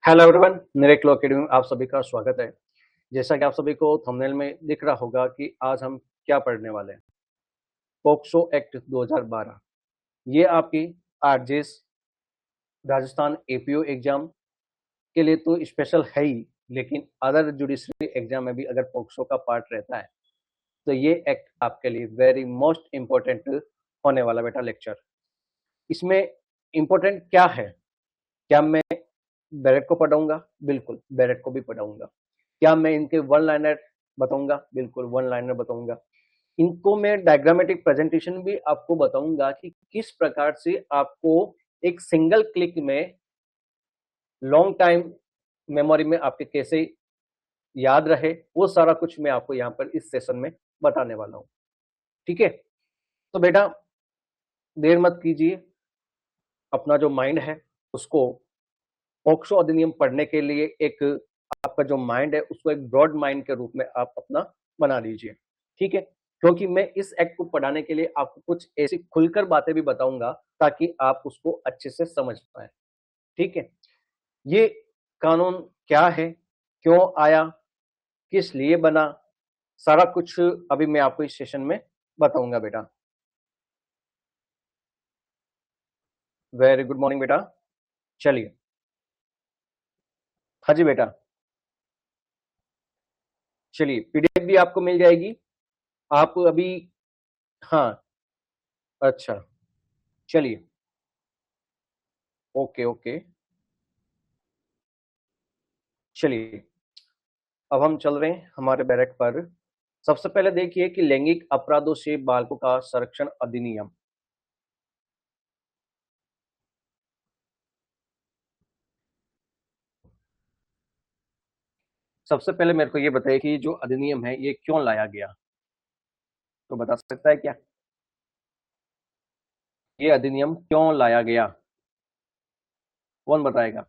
Hello everyone, निरेक law academy में आप सभी का स्वागत है। जैसा कि आप सभी को थंबनेल में दिख रहा होगा कि आज हम क्या पढ़ने वाले हैं। पोक्सो एक्ट 2012 ये आपकी आरजेएस राजस्थान एपीओ एग्जाम के लिए तो स्पेशल है ही, लेकिन अदर जुडिशरी एग्जाम में भी अगर पोक्सो का पार्ट रहता है तो ये एक्ट आपके लिए वेरी मोस्ट इम्पोर्टेंट होने वाला बेटा लेक्चर। इसमें इम्पोर्टेंट क्या है? क्या मैं बैरेट को पढ़ाऊंगा? बिल्कुल बैरेट को भी पढ़ाऊंगा। क्या मैं इनके वन लाइनर बताऊंगा? बिल्कुल वन लाइनर बताऊंगा। इनको मैं डायग्रामेटिक प्रेजेंटेशन भी आपको बताऊंगा कि किस प्रकार से आपको एक सिंगल क्लिक में लॉन्ग टाइम मेमोरी में आपके कैसे याद रहे, वो सारा कुछ मैं आपको यहाँ पर इस सेशन में बताने वाला हूँ। ठीक है, तो बेटा देर मत कीजिए, अपना जो माइंड है उसको पॉक्सो अधिनियम पढ़ने के लिए एक आपका जो माइंड है उसको एक ब्रॉड माइंड के रूप में आप अपना बना लीजिए। ठीक है, क्योंकि मैं इस एक्ट को पढ़ाने के लिए आपको कुछ ऐसी खुलकर बातें भी बताऊंगा ताकि आप उसको अच्छे से समझ पाए। ठीक है, ये कानून क्या है, क्यों आया, किस लिए बना, सारा कुछ अभी मैं आपको इस सेशन में बताऊंगा बेटा। वेरी गुड मॉर्निंग बेटा। चलिए, हाँ जी बेटा, चलिए पीडीएफ भी आपको मिल जाएगी। आप अभी, हाँ, अच्छा, चलिए, ओके ओके, चलिए अब हम चल रहे हैं हमारे बैरक पर। सबसे पहले देखिए कि लैंगिक अपराधों से बालकों का संरक्षण अधिनियम। सबसे पहले मेरे को ये बताइए कि जो अधिनियम है ये क्यों लाया गया, तो बता सकता है क्या? ये अधिनियम क्यों लाया गया, कौन बताएगा?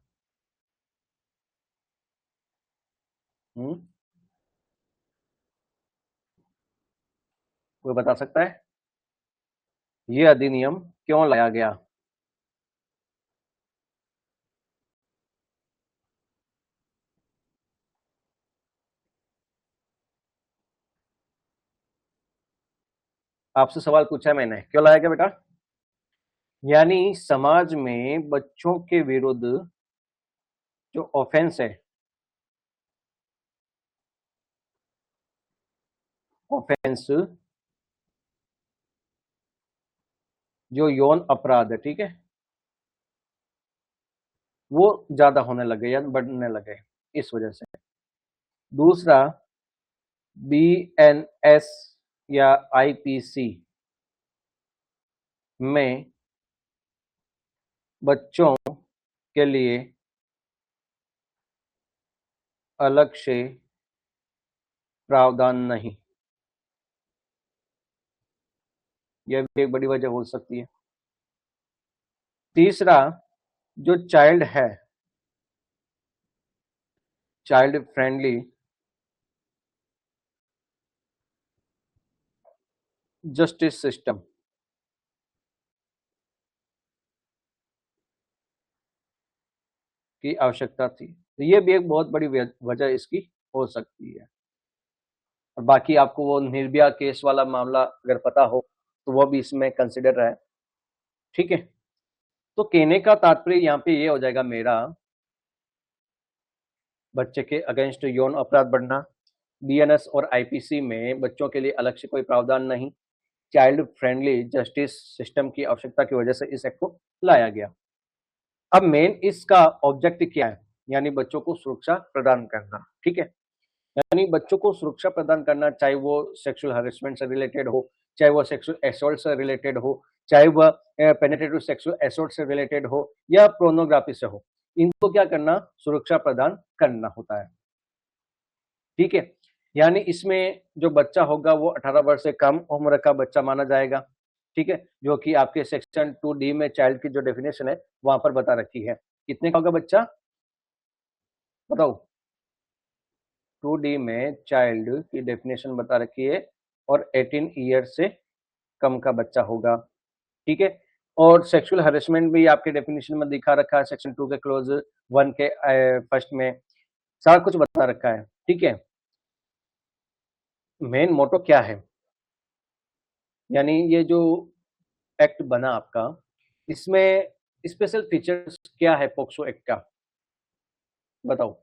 हम्म, कोई बता सकता है ये अधिनियम क्यों लाया गया? आपसे सवाल पूछा है मैंने, क्यों लाया गया बेटा? यानी समाज में बच्चों के विरुद्ध जो ऑफेंस है, ऑफेंस जो यौन अपराध है, ठीक है, वो ज्यादा होने लगे या बढ़ने लगे इस वजह से। दूसरा, बीएनएस या आईपीसी में बच्चों के लिए अलग से प्रावधान नहीं, यह भी एक बड़ी वजह हो सकती है। तीसरा, जो चाइल्ड है, चाइल्ड फ्रेंडली जस्टिस सिस्टम की आवश्यकता थी, तो यह भी एक बहुत बड़ी वजह इसकी हो सकती है। और बाकी आपको वो निर्भया केस वाला मामला अगर पता हो तो वो भी इसमें कंसिडर है। ठीक है, तो कहने का तात्पर्य यहाँ पे ये हो जाएगा मेरा, बच्चे के अगेंस्ट यौन अपराध बढ़ना, बीएनएस और आईपीसी में बच्चों के लिए अलग से कोई प्रावधान नहीं, चाइल्ड फ्रेंडली जस्टिस सिस्टम की आवश्यकता की वजह से इस एक्ट को लाया गया। अब मेन इसका ऑब्जेक्टिव क्या है? यानी बच्चों को सुरक्षा प्रदान करना। ठीक है, यानी बच्चों को सुरक्षा प्रदान करना, चाहे वो सेक्सुअल हरेसमेंट से रिलेटेड हो, चाहे वो सेक्सुअल असॉल्ट से रिलेटेड हो, चाहे वह पेनिट्रेटिव सेक्सुअल असॉल्ट से रिलेटेड हो या पोर्नोग्राफी से हो, इनको क्या करना? सुरक्षा प्रदान करना होता है। ठीक है, यानी इसमें जो बच्चा होगा वो 18 वर्ष से कम उम्र का बच्चा माना जाएगा। ठीक है, जो कि आपके सेक्शन 2D में चाइल्ड की जो डेफिनेशन है वहां पर बता रखी है। कितने का होगा बच्चा, बताओ? 2D में चाइल्ड की डेफिनेशन बता रखी है और 18 ईयर से कम का बच्चा होगा। ठीक है, और सेक्सुअल हैरेसमेंट भी आपके डेफिनेशन में दिखा रखा है सेक्शन 2 के क्लोज 1 के फर्स्ट में सारा कुछ बता रखा है। ठीक है, मेन मोटो क्या है, यानी ये जो एक्ट बना आपका, इसमें स्पेशल फीचर्स क्या है पोक्सो एक्ट का, बताओ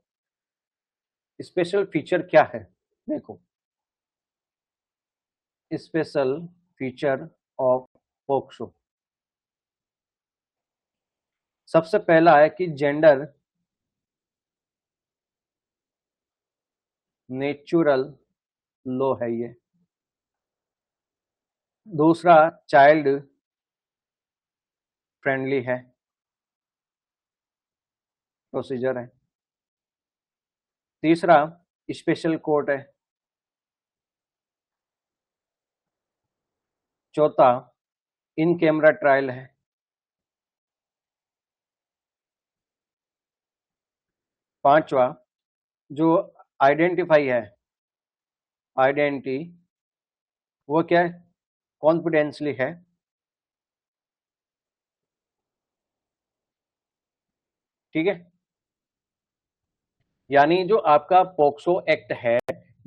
स्पेशल फीचर क्या है। देखो, स्पेशल फीचर ऑफ पोक्सो, सबसे पहला है कि जेंडर नेचुरल लॉ है ये। दूसरा, चाइल्ड फ्रेंडली है, प्रोसीजर है। तीसरा, स्पेशल कोर्ट है। चौथा, इन कैमरा ट्रायल है। पांचवा, जो आइडेंटिफाई है, आइडेंटिटी, वो क्या है, कॉन्फिडेंशियली है। ठीक है, यानी जो आपका पोक्सो एक्ट है,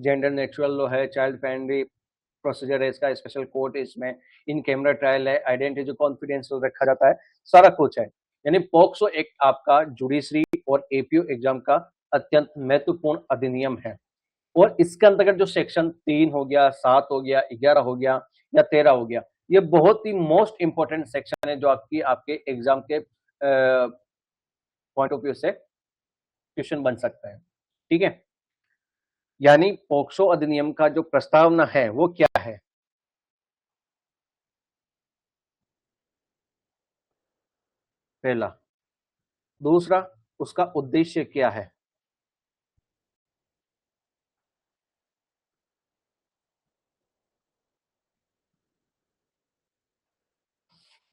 जेंडर नेचुरल लॉ है, चाइल्ड फ्रेंडली प्रोसीजर है इसका, स्पेशल कोर्ट है इसमें, इन कैमरा ट्रायल है, आइडेंटिटी जो कॉन्फिडेंशियल रखा जाता है, सारा कुछ है। यानी पोक्सो एक्ट आपका जुडिशरी और एपीओ एग्जाम का अत्यंत महत्वपूर्ण अधिनियम है। और इसके अंतर्गत जो सेक्शन 3 हो गया, 7 हो गया, 11 हो गया या 13 हो गया, ये बहुत ही मोस्ट इंपॉर्टेंट सेक्शन है जो आपकी आपके एग्जाम के पॉइंट ऑफ व्यू से क्वेश्चन बन सकता है। ठीक है, यानी पोक्सो अधिनियम का जो प्रस्तावना है वो क्या है। पहला। दूसरा, उसका उद्देश्य क्या है।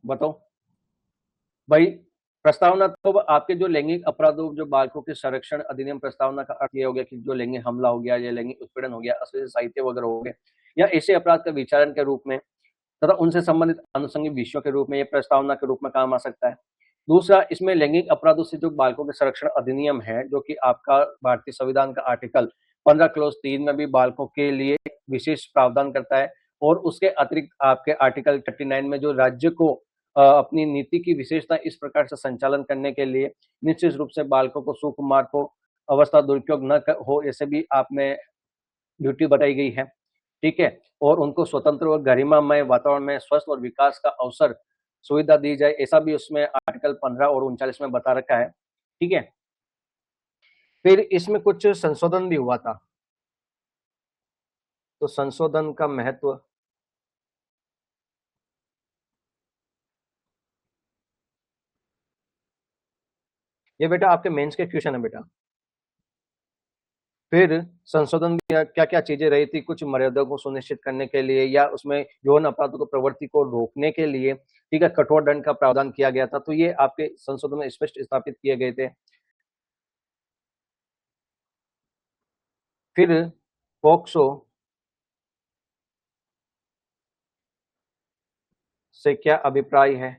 बताओ भाई, प्रस्तावना तो आपके जो लैंगिक अपराधों, जो बालकों के संरक्षण अधिनियम प्रस्तावना का अर्थ ये हो गया कि जो लैंगिक हमला हो गया या लैंगिक उत्पीड़न हो गया, अश्लील साहित्य वगैरह हो गए, या ऐसे अपराध का विचारण के रूप में तथा उनसे संबंधित आनुषंगिक विषयों के रूप में ये प्रस्तावना के रूप में काम आ सकता है। दूसरा, इसमें लैंगिक अपराधों से जो बालकों के संरक्षण अधिनियम है, जो कि आपका भारतीय संविधान का आर्टिकल 15 क्लोज 3 में भी बालकों के लिए विशेष प्रावधान करता है। और उसके अतिरिक्त आपके आर्टिकल 39 में जो राज्य को अपनी नीति की विशेषता इस प्रकार से संचालन करने के लिए निश्चित रूप से बालकों को सुकुमार को अवस्था दुरुपयोग न हो, ऐसे भी आपने ड्यूटी बताई गई है। ठीक है, और उनको स्वतंत्र और गरिमामय वातावरण में स्वस्थ और विकास का अवसर सुविधा दी जाए, ऐसा भी उसमें आर्टिकल 15 और 39 में बता रखा है। ठीक है, फिर इसमें कुछ संशोधन भी हुआ था, तो संशोधन का महत्व, ये बेटा आपके मेंस के क्वेश्चन है बेटा। फिर संशोधन क्या क्या चीजें रही थी, कुछ मर्यादा को सुनिश्चित करने के लिए या उसमें यौन अपराधों को प्रवृत्ति को रोकने के लिए, ठीक है, कठोर दंड का प्रावधान किया गया था, तो ये आपके संशोधन में स्पष्ट स्थापित किए गए थे। फिर पॉक्सो से क्या अभिप्राय है,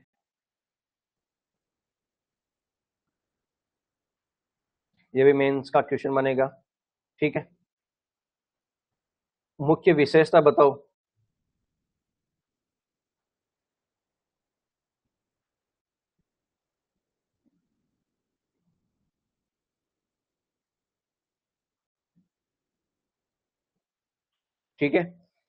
ये भी मेंस का क्वेश्चन बनेगा। ठीक है, मुख्य विशेषता बताओ। ठीक है,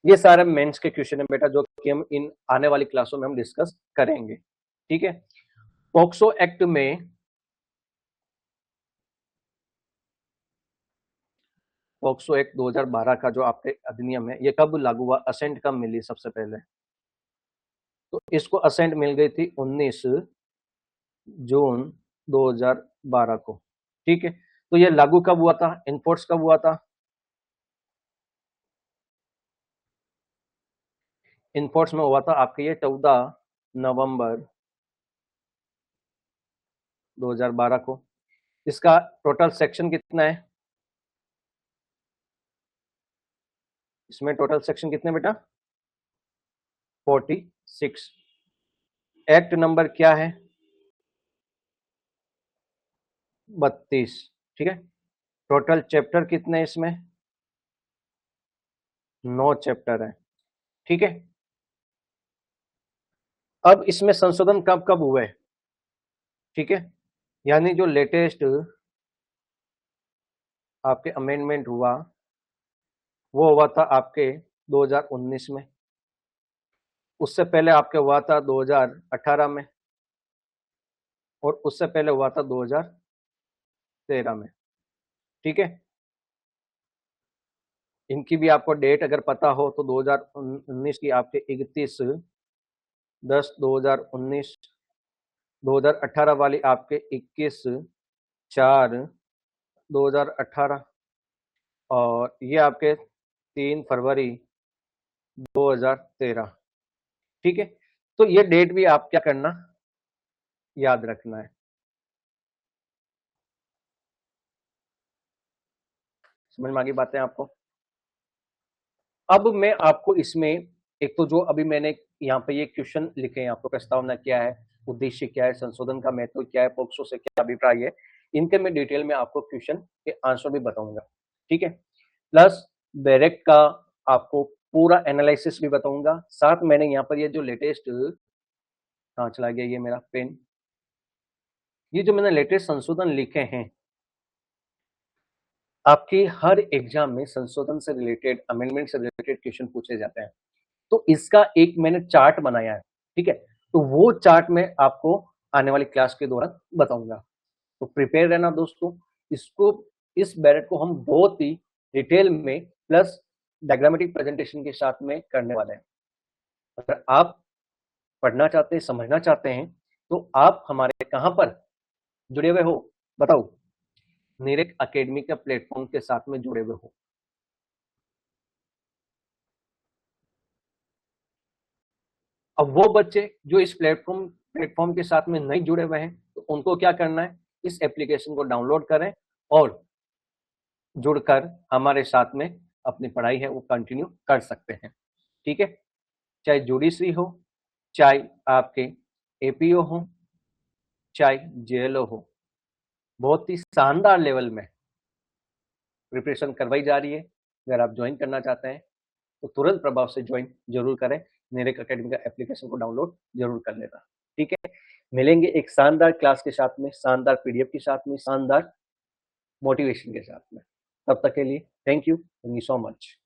ये सारे मेंस के क्वेश्चन है बेटा, जो कि हम इन आने वाली क्लासों में हम डिस्कस करेंगे। ठीक है, पॉक्सो एक्ट में, पॉक्सो एक्ट 2012 का जो आपके अधिनियम है, ये कब लागू हुआ, असेंट कब मिली सबसे पहले, तो इसको असेंट मिल गई थी 19 जून 2012 को। ठीक है, तो ये लागू कब हुआ था, इन्फोर्स कब हुआ था, इन्फोर्स में हुआ था आपके ये 14 नवंबर 2012 को। इसका टोटल सेक्शन कितना है, इसमें टोटल सेक्शन कितने बेटा, 46। एक्ट नंबर क्या है? 32। ठीक है। टोटल चैप्टर कितने इसमें? 9 चैप्टर है। ठीक है। अब इसमें संशोधन कब कब हुए? ठीक है। यानी जो लेटेस्ट आपके अमेंडमेंट हुआ वो हुआ था आपके 2019 में। उससे पहले आपके हुआ था 2018 में, और उससे पहले हुआ था 2013 में। ठीक है। इनकी भी आपको डेट अगर पता हो तो 2019 की आपके 31/10/2019, 2018 वाली आपके 21/4/2018, और ये आपके 3 फरवरी 2013। ठीक है। तो ये डेट भी आप क्या करना, याद रखना है। समझ में आ गई बातें आपको? अब मैं आपको इसमें एक तो जो अभी मैंने यहाँ पे ये क्वेश्चन लिखे हैं, आपको प्रस्तावना क्या है, उद्देश्य क्या है, संशोधन का महत्व क्या है, पोक्सो से क्या अभिप्राय है, इनके मैं डिटेल में आपको क्वेश्चन के आंसर भी बताऊंगा। ठीक है। प्लस डायरेक्ट का आपको पूरा एनालिसिस भी बताऊंगा। साथ मैंने यहाँ पर ये जो लेटेस्ट, कहाँ चला गया ये मेरा पेन, ये जो मैंने लेटेस्ट संशोधन लिखे हैं, आपकी हर एग्जाम में संशोधन से रिलेटेड, अमेंडमेंट से रिलेटेड क्वेश्चन पूछे जाते हैं। तो इसका एक मैंने चार्ट बनाया है। ठीक है। तो वो चार्ट मैं आपको आने वाली क्लास के दौरान बताऊंगा। तो प्रिपेयर रहना दोस्तों। इसको, इस बैरेट को हम बहुत ही डिटेल में प्लस डायग्रामेटिक प्रेजेंटेशन के साथ में करने वाले हैं। अगर आप पढ़ना चाहते हैं, समझना चाहते हैं, तो आप हमारे कहां पर जुड़े हुए हो बताओ? नीरज एकेडमी के प्लेटफॉर्म के साथ में जुड़े हुए हो। अब वो बच्चे जो इस प्लेटफॉर्म के साथ में नहीं जुड़े हुए हैं, तो उनको क्या करना है, इस एप्लीकेशन को डाउनलोड करें और जुड़कर हमारे साथ में अपनी पढ़ाई है वो कंटिन्यू कर सकते हैं। ठीक है। चाहे जुडिशरी हो, चाहे आपके एपीओ हो, चाहे जेएलओ हो, बहुत ही शानदार लेवल में प्रिपरेशन करवाई जा रही है। अगर आप ज्वाइन करना चाहते हैं तो तुरंत प्रभाव से ज्वाइन जरूर करें। नीरज एकेडमी का एप्लीकेशन को डाउनलोड जरूर कर लेना। ठीक है। मिलेंगे एक शानदार क्लास के साथ में, शानदार पीडीएफ के साथ में, शानदार मोटिवेशन के साथ में। तब तक के लिए थैंक यू सो मच।